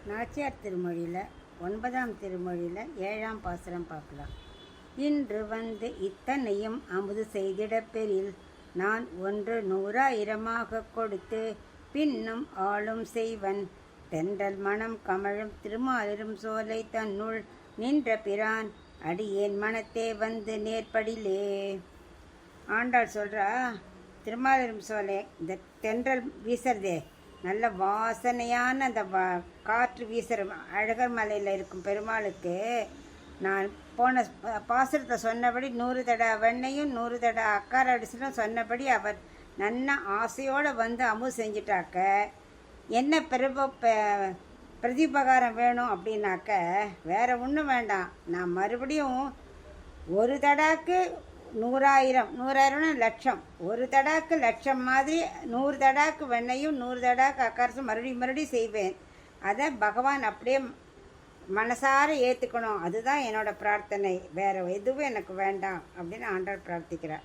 நாச்சியார் திருமொழியில் 9ஆம் திருமொழியில் 7ஆம் பாசுரம் பார்க்கலாம். இன்று வந்து இத்தனையும் அமுது செய்திடப் பெறில் நான் ஒன்று 100,000 கொடுத்து பின்னும் ஆளும் செய்வன் தென்றல் மனம் கமழும் திருமாலிரும் சோலை தன்னுள் நின்ற பிரான் அடியேன் மனத்தே வந்து நேர்படிலே. ஆண்டாள் சொல்கிறா, திருமாலிரும் சோலை இந்த தென்றல் வீசுறதே நல்ல வாசனையான அந்த காற்று வீசுகிற அழகர் மலையில் இருக்கும் பெருமாளுக்கு நான் போன பாசுரத்தை சொன்னபடி 100 தடவை வெண்ணையும் 100 தடவை அக்கார அடிசலும் சொன்னபடி அவர் நல்ல ஆசையோடு வந்து அமுது செஞ்சிட்டாக்க என்ன பிரதிபகாரம் வேணும் அப்படின்னாக்க வேறு ஒன்றும் வேண்டாம். நான் மறுபடியும் ஒரு தடாக்கு 100,000 லட்சம், ஒரு தடாக்கு லட்சம் மாதிரி 100 தடாக்கு வெண்ணையும் 100 தடாக்கு அக்காரசும் மறுபடியும் செய்வேன். அதை பகவான் அப்படியே மனசார ஏற்றுக்கணும். அதுதான் என்னோட பிரார்த்தனை, வேறு எதுவும் எனக்கு வேண்டாம் அப்படின்னு ஆண்டாள் பிரார்த்திக்கிறார்.